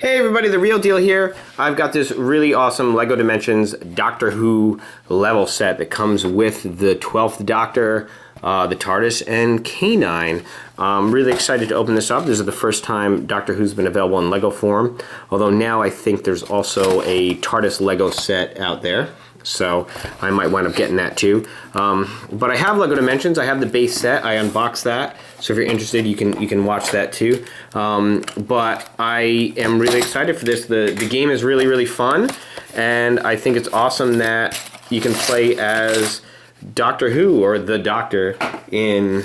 Hey everybody, The Real Deal here. I've got this really awesome LEGO Dimensions Doctor Who level set that comes with the 12th Doctor, the TARDIS, and K9. I'm really excited to open this up. This is the first time Doctor Who's been available in LEGO form, although now I think there's also a TARDIS LEGO set out there. So I might wind up getting that too. But I have LEGO Dimensions. I have the base set. I unboxed that. So if you're interested, you can watch that too. But I am really excited for this. The game is really fun, and I think it's awesome that you can play as Doctor Who or the Doctor in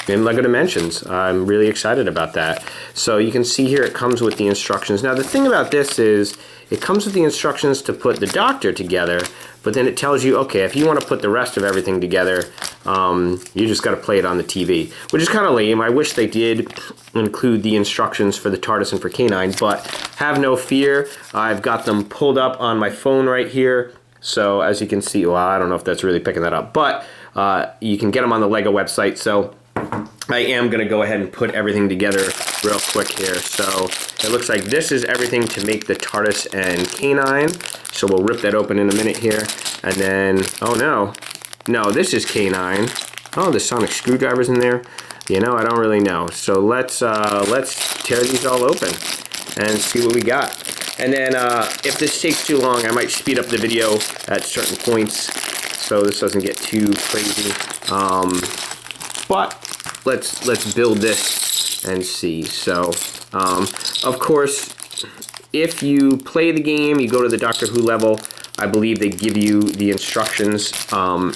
LEGO Dimensions. I'm really excited about that. So you can see here it comes with the instructions. Now the thing about this is it comes with the instructions to put the Doctor together, but then it tells you, okay, if you want to put the rest of everything together, you just got to play it on the TV, which is kind of lame. I wish they did include the instructions for the TARDIS and for K9, but have no fear. I've got them pulled up on my phone right here. So as you can see, well, I don't know if that's really picking that up, but you can get them on the LEGO website. So I am going to go ahead and put everything together real quick here. So it looks like this is everything to make the TARDIS and K9. So we'll rip that open in a minute here. And then, oh no, this is K9. Oh, the sonic screwdriver's in there. You know, I don't really know. So let's tear these all open and see what we got. And then if this takes too long, I might speed up the video at certain points so this doesn't get too crazy. But let's build this and see. So of course, if you play the game, you go to the Doctor Who level, I believe they give you the instructions for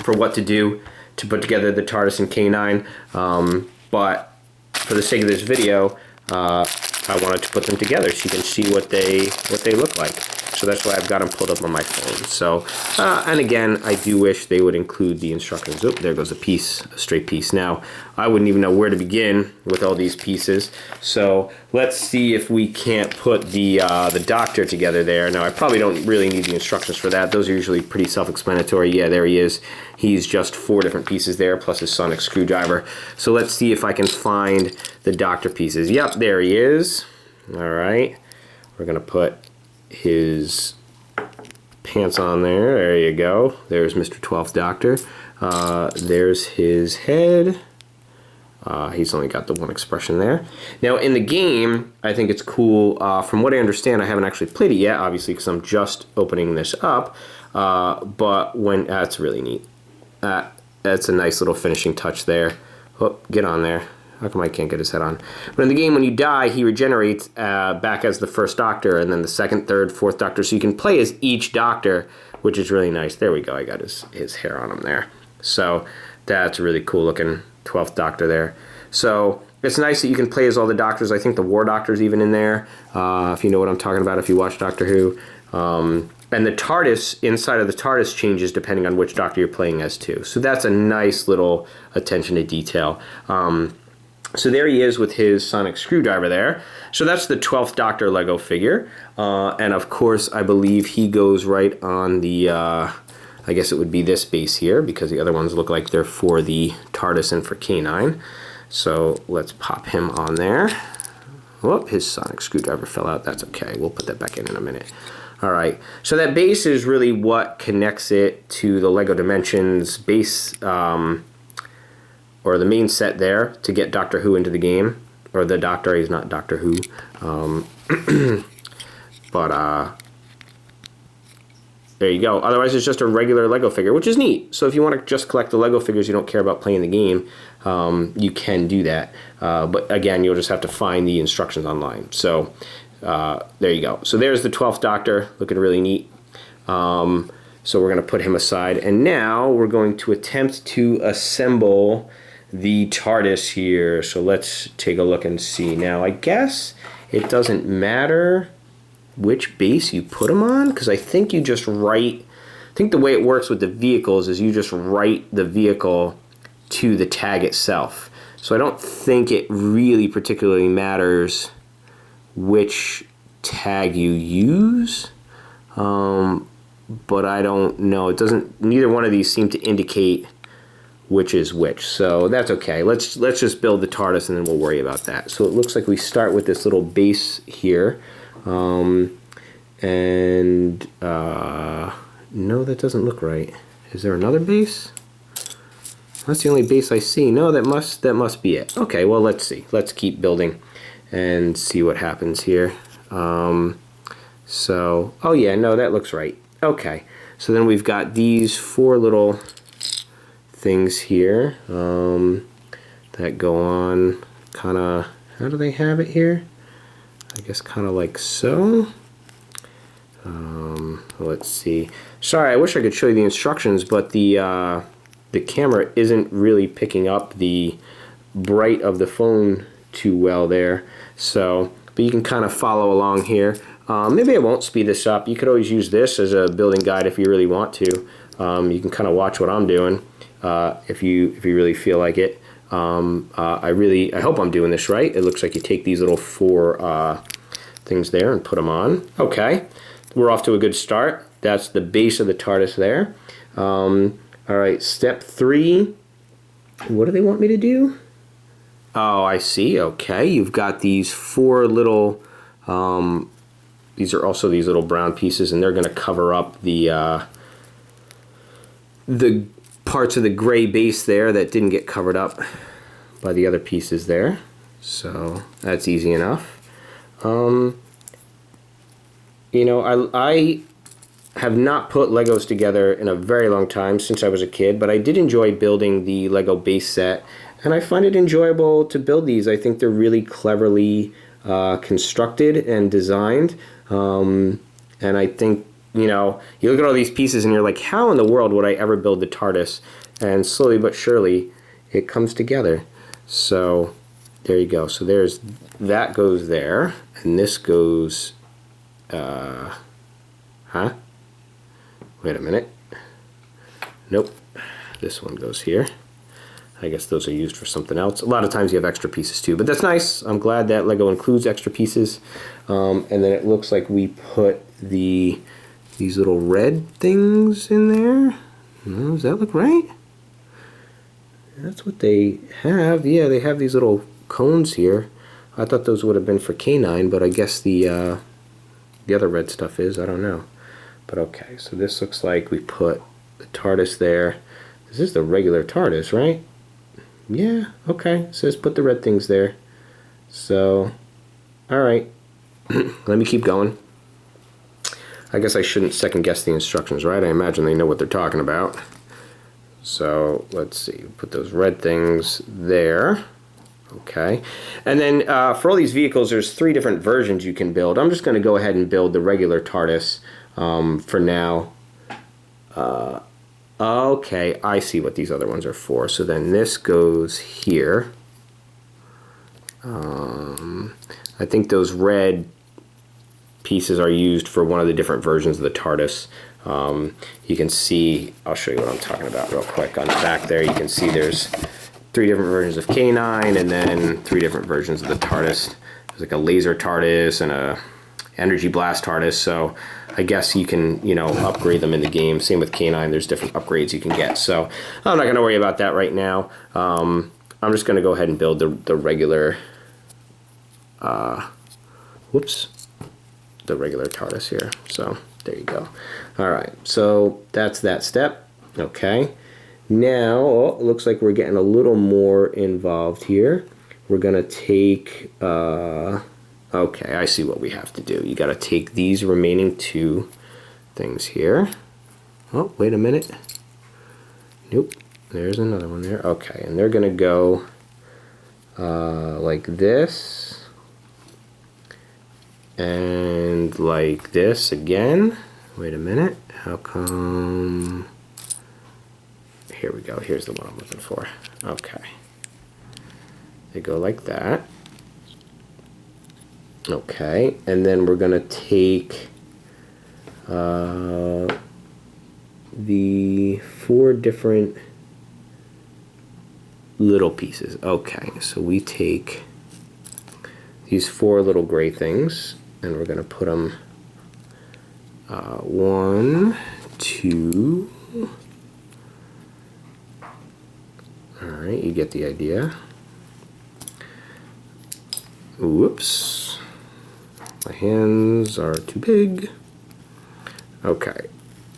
what to do to put together the TARDIS and K9. But for the sake of this video, I wanted to put them together so you can see what they look like. So that's why I've got them pulled up on my phone. So, and again, I do wish they would include the instructions. Oh, there goes a piece, a straight piece. Now, I wouldn't even know where to begin with all these pieces. So let's see if we can't put the Doctor together there. Now, I probably don't really need the instructions for that. Those are usually pretty self-explanatory. Yeah, there he is. He's just 4 different pieces there, plus his sonic screwdriver. So let's see if I can find the Doctor pieces. Yep, there he is. All right. We're going to put his pants on there. There you go. There's Mr. 12th Doctor. There's his head. He's only got the one expression there. Now in the game, I think it's cool. From what I understand, I haven't actually played it yet, obviously, because I'm just opening this up. But when that's really neat. That's a nice little finishing touch there. Oh, get on there. How come I can't get his head on? But in the game, when you die, he regenerates back as the first Doctor, and then the second, third, fourth Doctor. So you can play as each Doctor, which is really nice. There we go. I got his hair on him there. So that's a really cool looking 12th Doctor there. So it's nice that you can play as all the Doctors. I think the War Doctor's even in there, if you know what I'm talking about, if you watch Doctor Who. And the TARDIS, inside of the TARDIS changes depending on which Doctor you're playing as too. So that's a nice little attention to detail. So there he is with his sonic screwdriver there. So that's the 12th Doctor Lego figure. And of course, I believe he goes right on the, I guess it would be this base here, because the other ones look like they're for the TARDIS and for K9. So let's pop him on there. Whoop, his sonic screwdriver fell out. That's okay. We'll put that back in a minute. All right. So that base is really what connects it to the LEGO Dimensions base, or the main set there to get Doctor Who into the game, or the Doctor. He's not Doctor Who, but there you go. Otherwise, it's just a regular Lego figure, which is neat. So if you want to just collect the Lego figures, you don't care about playing the game, you can do that. But again, you'll just have to find the instructions online. So there you go. So there's the 12th Doctor, looking really neat. So we're going to put him aside, and now we're going to attempt to assemble the TARDIS here. So let's take a look and see. Now I guess it doesn't matter which base you put them on, because I think you just write, I think the way it works with the vehicles is you just write the vehicle to the tag itself. So I don't think it really particularly matters which tag you use, but I don't know. It doesn't, neither one of these seem to indicate which is which. So that's okay. Let's just build the TARDIS and then we'll worry about that. So it looks like we start with this little base here. No, that doesn't look right. Is there another base? That's the only base I see. No, that must be it. Okay, well, let's see. Let's keep building and see what happens here. So, oh yeah, no, that looks right. Okay, so then we've got these 4 little things here that go on kind of, how do they have it here? I guess kind of like so. Let's see. Sorry, I wish I could show you the instructions, but the camera isn't really picking up the bright of the phone too well there. So, but you can kind of follow along here. Maybe I won't speed this up. You could always use this as a building guide if you really want to. You can kind of watch what I'm doing if you really feel like it. I hope I'm doing this right. It looks like you take these little 4 things there and put them on. Okay, we're off to a good start. That's the base of the TARDIS there. All right, step 3. What do they want me to do? Oh, I see. Okay, you've got these 4 little. These are also these little brown pieces, and they're going to cover up the parts of the gray base there that didn't get covered up by the other pieces there. So that's easy enough. You know, I have not put Legos together in a very long time, since I was a kid, but I did enjoy building the Lego base set, and I find it enjoyable to build these. I think they're really cleverly constructed and designed, and I think, you know, you look at all these pieces and you're like, how in the world would I ever build the TARDIS? And slowly but surely it comes together. So there you go. So there's, that goes there, and this goes, Wait a minute. Nope. This one goes here. I guess those are used for something else. A lot of times you have extra pieces too, but that's nice. I'm glad that Lego includes extra pieces. And then it looks like we put these little red things in there. Does that look right? That's what they have. Yeah, they have these little cones here. I thought those would have been for K9, but I guess the other red stuff is. I don't know. But okay, so this looks like we put the TARDIS there. This is the regular TARDIS, right? Yeah, okay. It says put the red things there. So, alright. Let me keep going. I guess I shouldn't second guess the instructions, right? I imagine they know what they're talking about. So, let's see. Put those red things there. Okay. And then for all these vehicles, there's 3 different versions you can build. I'm just going to go ahead and build the regular TARDIS for now. Okay, I see what these other ones are for. So then this goes here. I think those red pieces are used for one of the different versions of the TARDIS. You can see, I'll show you what I'm talking about real quick. On the back there, you can see there's 3 different versions of K9 and then 3 different versions of the TARDIS. There's like a laser TARDIS and a energy blast TARDIS. So I guess you can, you know, upgrade them in the game. Same with K9, there's different upgrades you can get. So I'm not going to worry about that right now. I'm just going to go ahead and build the regular, the regular TARDIS here. So there you go. All right, so that's that step. Okay. Now, it looks like we're getting a little more involved here. We're going to take, okay, I see what we have to do. You got to take these remaining 2 things here. Oh, wait a minute. Nope, there's another one there. Okay, and they're going to go like this. And like this again. Wait a minute. How come... Here we go. Here's the one I'm looking for. Okay. They go like that. Okay. And then we're going to take the 4 different little pieces. Okay. So we take these 4 little gray things and we're going to put them 1, 2... Alright, you get the idea. Whoops. My hands are too big. Okay.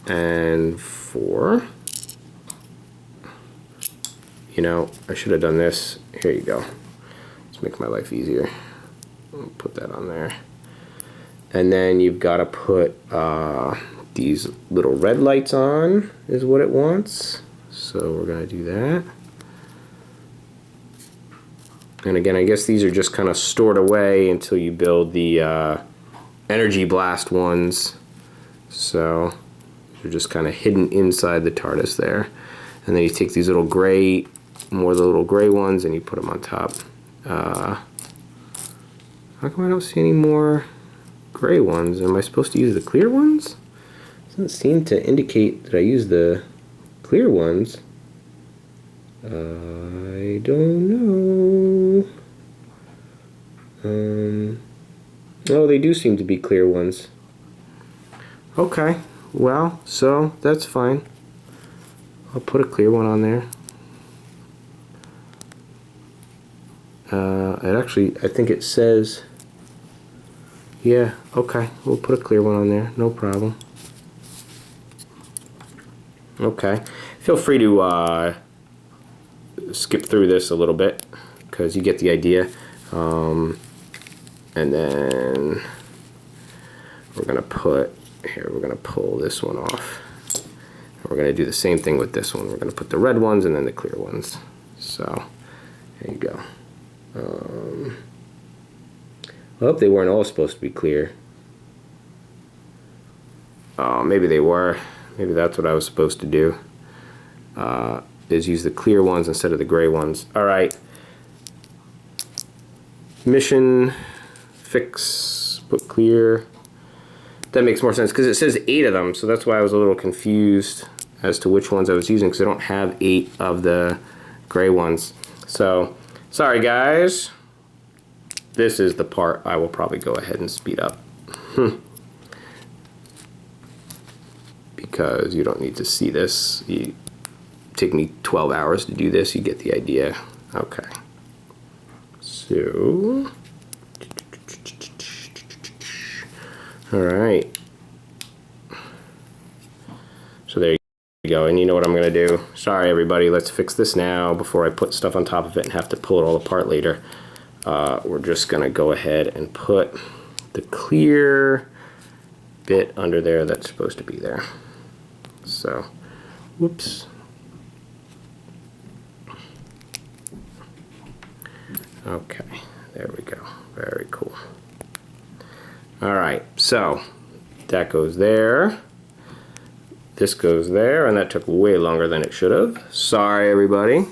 And 4. You know, I should have done this. Here you go. Let's make my life easier. I'll put that on there. And then you've got to put these little red lights on, is what it wants. So we're going to do that. And again, I guess these are just kind of stored away until you build the energy blast ones. So they're just kind of hidden inside the TARDIS there. And then you take these little gray, more of the little gray ones, and you put them on top. How come I don't see any more gray ones? Am I supposed to use the clear ones? Doesn't seem to indicate that I use the clear ones. I don't know. Oh, they do seem to be clear ones. Okay, well, so that's fine. I'll put a clear one on there. It actually, I think it says, yeah, okay, we'll put a clear one on there, no problem. Okay, feel free to skip through this a little bit because you get the idea. And then we're gonna put here, we're gonna pull this one off. We're gonna do the same thing with this one. We're gonna put the red ones and then the clear ones. So there you go. I hope they weren't all supposed to be clear. Oh, maybe they were. Maybe that's what I was supposed to do. Is use the clear ones instead of the gray ones. All right. Mission, fix, put clear. That makes more sense because it says 8 of them, so that's why I was a little confused as to which ones I was using because I don't have 8 of the gray ones. So, sorry guys. This is the part I will probably go ahead and speed up. Because you don't need to see this. You take me 12 hours to do this, you get the idea. Okay. So, all right. So there you go, and you know what I'm gonna do. Sorry everybody, let's fix this now before I put stuff on top of it and have to pull it all apart later. We're just gonna go ahead and put the clear bit under there that's supposed to be there. So, whoops. Okay, there we go. Very cool. All right, so that goes there. This goes there, and that took way longer than it should have. Sorry, everybody.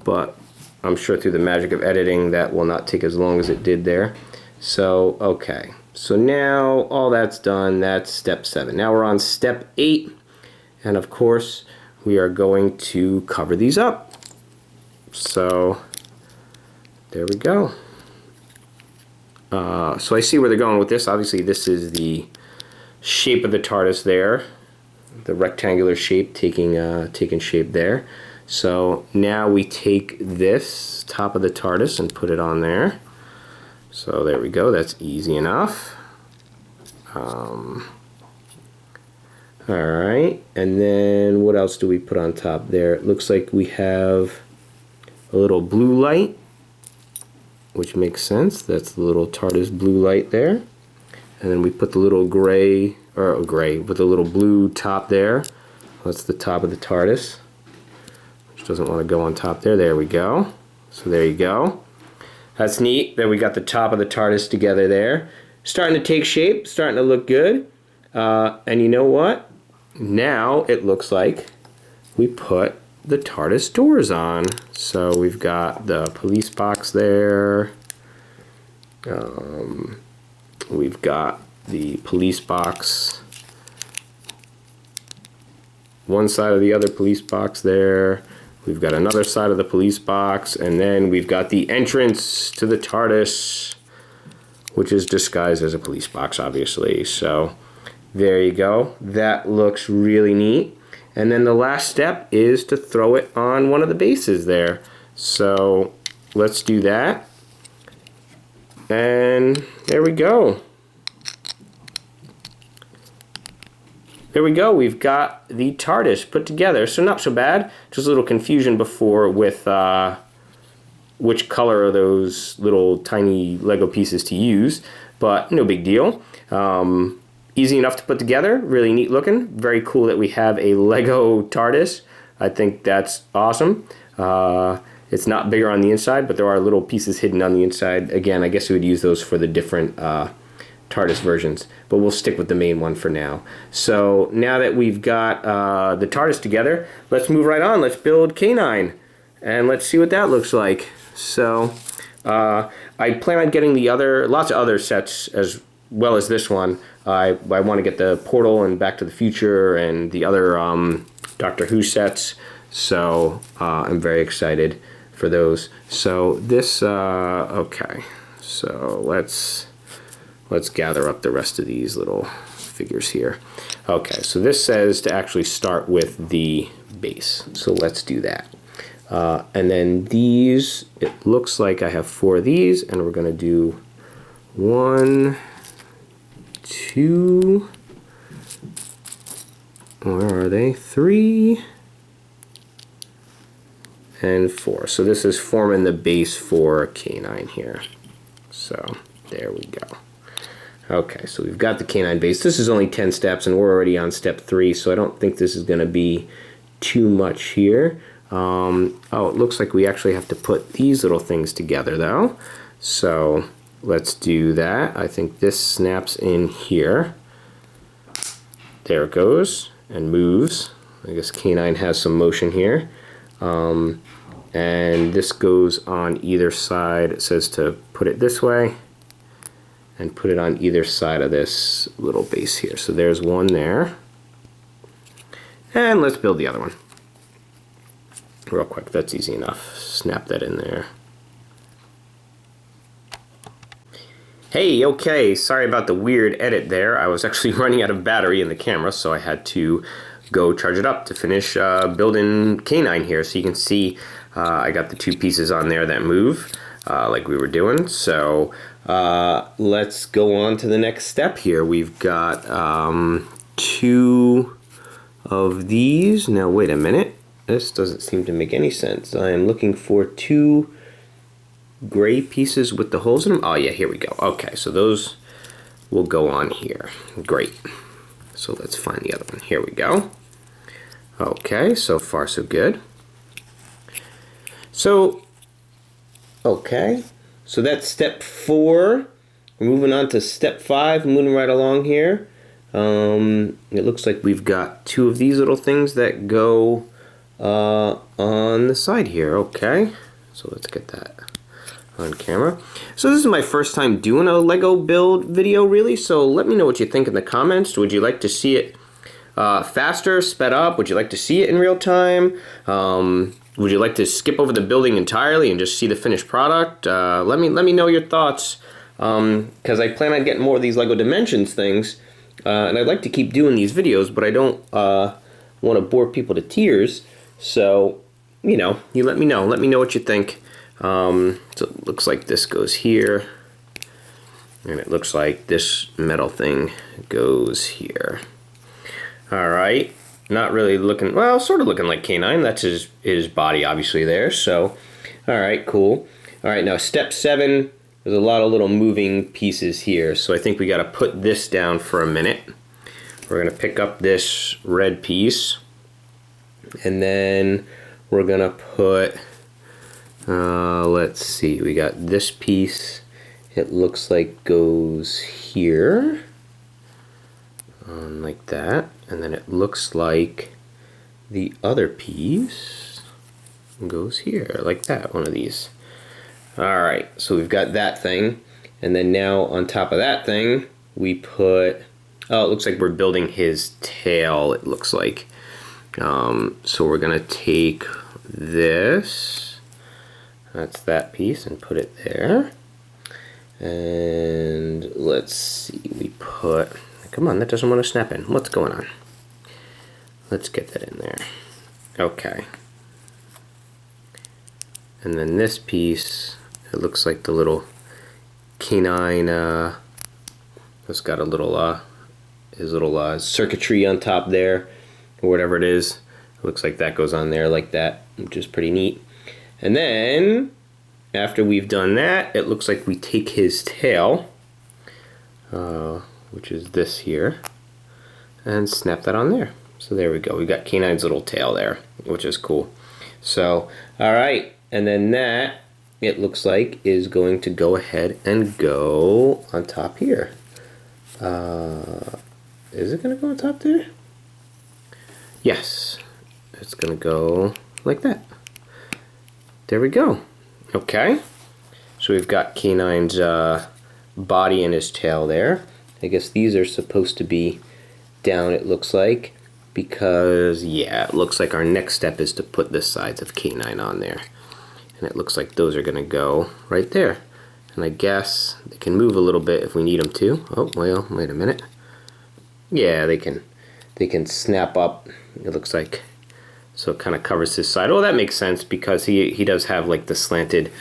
But I'm sure through the magic of editing, that will not take as long as it did there. So, okay. So now all that's done. That's step 7. Now we're on step 8. And of course, we are going to cover these up. So there we go. So I see where they're going with this. Obviously, this is the shape of the TARDIS there, the rectangular shape taking shape there. So now we take this top of the TARDIS and put it on there. So there we go. That's easy enough. All right, and then what else do we put on top there? It looks like we have a little blue light, which makes sense. That's the little TARDIS blue light there. And then we put the little gray, with a little blue top there. That's the top of the TARDIS, which doesn't want to go on top there. There we go. So there you go. That's neat that we got the top of the TARDIS together there. Starting to take shape, starting to look good. And you know what? Now it looks like we put the TARDIS doors on. So we've got the police box there. We've got the police box. One side of the other police box there. We've got another side of the police box. And then we've got the entrance to the TARDIS, which is disguised as a police box, obviously. So there you go. That looks really neat. And then the last step is to throw it on one of the bases there. So let's do that. And there we go. There we go, we've got the TARDIS put together. So not so bad, just a little confusion before with which color are those little tiny Lego pieces to use, but no big deal. Easy enough to put together, really neat looking. Very cool that we have a Lego TARDIS. I think that's awesome. It's not bigger on the inside, but there are little pieces hidden on the inside. Again, I guess we would use those for the different TARDIS versions, but we'll stick with the main one for now. So now that we've got the TARDIS together, let's move right on. Let's build K9, and let's see what that looks like. So I plan on getting the lots of other sets as well as this one. I want to get the Portal and Back to the Future and the other Doctor Who sets, so I'm very excited for those. So this, okay, so let's gather up the rest of these little figures here. Okay, so this says to actually start with the base, so let's do that. And then these, it looks like I have 4 of these, and we're going to do 1, 2, where are they? 3, and 4. So this is forming the base for K9 here. So there we go. Okay, so we've got the K9 base. This is only 10 steps, and we're already on step 3, so I don't think this is going to be too much here. Oh, it looks like we actually have to put these little things together, though. So let's do that. I think this snaps in here. There it goes, and moves. I guess K9 has some motion here. And this goes on either side. It says to put it this way and put it on either side of this little base here. So there's one there. And let's build the other one. Real quick, that's easy enough. Snap that in there. Hey, okay, sorry about the weird edit there. I was actually running out of battery in the camera, so I had to go charge it up to finish building K9 here. So you can see I got the 2 pieces on there that move like we were doing. So let's go on to the next step here. We've got 2 of these. Now wait a minute. This doesn't seem to make any sense. I am looking for 2 gray pieces with the holes in them. Oh yeah, here we go. Okay, so those will go on here. Great. So let's find the other one. Here we go. Okay, so far so good. So, okay, so that's step 4. We're moving on to step 5, moving right along here. It looks like we've got 2 of these little things that go on the side here. Okay, so let's get that on camera. So this is my first time doing a Lego build video, really, so let me know what you think in the comments. Would you like to see it faster, sped up? Would you like to see it in real time? Would you like to skip over the building entirely and just see the finished product? Let me know your thoughts, because I plan on getting more of these Lego Dimensions things, and I'd like to keep doing these videos, but I don't want to bore people to tears. So, you know, you let me know. Let me know what you think. So it looks like this goes here, and it looks like this metal thing goes here. All right, not really looking, well, sort of looking like K9. That's his body obviously there. So, all right, cool. All right, now step 7. There's a lot of little moving pieces here, so I think we got to put this down for a minute. We're gonna pick up this red piece, and then we're gonna put, let's see, we got this piece, it looks like goes here, like that, and then it looks like the other piece goes here, like that, one of these. Alright, so we've got that thing, and then now on top of that thing, we put, oh, it looks like we're building his tail, it looks like. So we're gonna take this, that's that piece, and put it there. And let's see, we put, come on, that doesn't want to snap in. What's going on? Let's get that in there. Okay. And then this piece, it looks like the little canine, it's got a little, his little circuitry on top there, or whatever it is. It looks like that goes on there like that, which is pretty neat. And then, after we've done that, it looks like we take his tail, which is this here, and snap that on there. So there we go. We've got K9's little tail there, which is cool. So, alright, and then that, it looks like, is going to go ahead and go on top here. Is it going to go on top there? Yes. It's going to go like that. There we go. Okay. So we've got K9's body and his tail there. I guess these are supposed to be down, it looks like, because, yeah, it looks like our next step is to put the sides of K9 on there. And it looks like those are going to go right there. And I guess they can move a little bit if we need them to. Oh, well, wait a minute. Yeah, they can snap up, it looks like. So it kind of covers his side. Oh, that makes sense because he does have like the slanted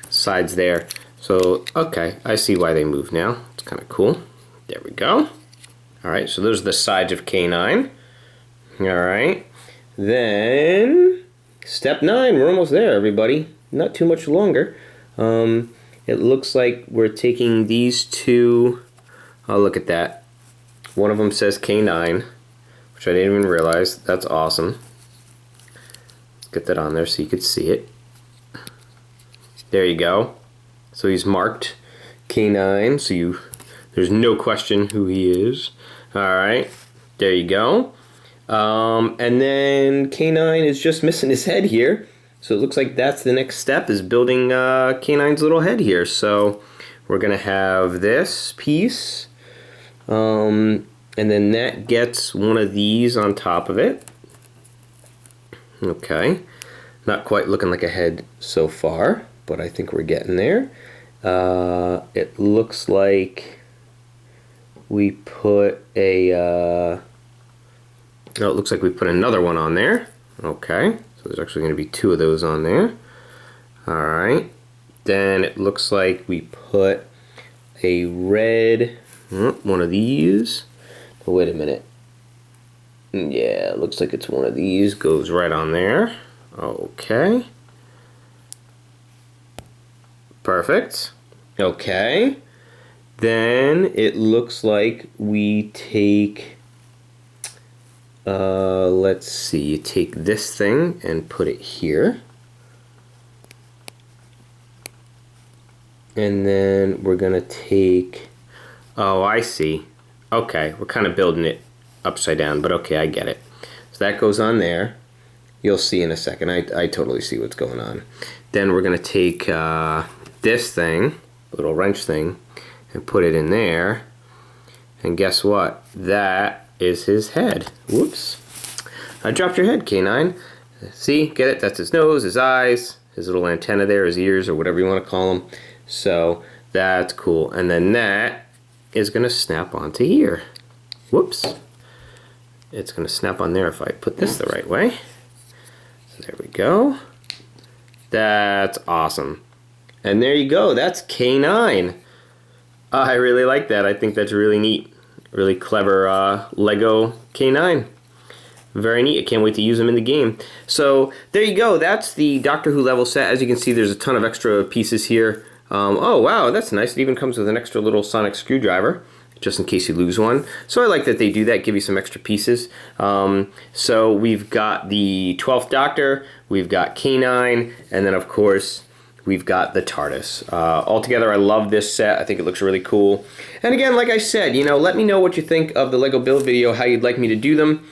sides there. So, okay, I see why they move now. It's kind of cool. There we go. All right, so those are the sides of K9. All right, then step 9, we're almost there, everybody. Not too much longer. It looks like we're taking these two. Oh, look at that. One of them says K9, which I didn't even realize. That's awesome. Let's get that on there so you could see it. There you go. So he's marked K9, so there's no question who he is. All right, there you go. And then K9 is just missing his head here. So it looks like that's the next step, is building K9's little head here. So we're going to have this piece. And then that gets one of these on top of it. Okay. Not quite looking like a head so far, but I think we're getting there. It looks like we put a... oh, it looks like we put another one on there. Okay. So there's actually going to be 2 of those on there. Alright. Then it looks like we put a red... one of these. Oh, wait a minute. Yeah, it looks like it's one of these. Goes right on there. Okay. Perfect. Okay. Then it looks like we take... let's see, you take this thing and put it here. And then we're going to take... Oh, I see. Okay, we're kind of building it upside down, but okay, I get it. So that goes on there. You'll see in a second. I totally see what's going on. Then we're going to take this thing, little wrench thing, and put it in there. And guess what? That is his head. Whoops. I dropped your head, K9. See? Get it? That's his nose, his eyes, his little antenna there, his ears, or whatever you want to call them. So that's cool. And then that is going to snap onto here. Whoops. It's going to snap on there if I put this the right way. So there we go. That's awesome. And there you go. That's K9. I really like that. I think that's really neat. Really clever Lego K9. Very neat. I can't wait to use them in the game. So there you go. That's the Doctor Who level set. As you can see, there's a ton of extra pieces here. Oh, wow, that's nice. It even comes with an extra little sonic screwdriver, just in case you lose one. So I like that they do that, give you some extra pieces. So we've got the 12th Doctor, we've got K9, and then, of course, we've got the TARDIS. Altogether, I love this set. I think it looks really cool. And again, like I said, let me know what you think of the Lego build video, how you'd like me to do them.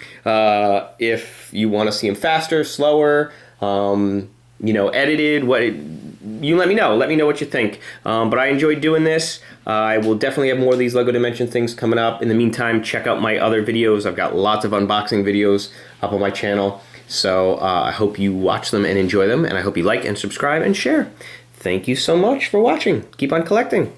If you want to see them faster, slower, edited, you let me know. Let me know what you think. But I enjoyed doing this. I will definitely have more of these LEGO Dimension things coming up. In the meantime, check out my other videos. I've got lots of unboxing videos up on my channel. So I hope you watch them and enjoy them. And I hope you like and subscribe and share. Thank you so much for watching. Keep on collecting.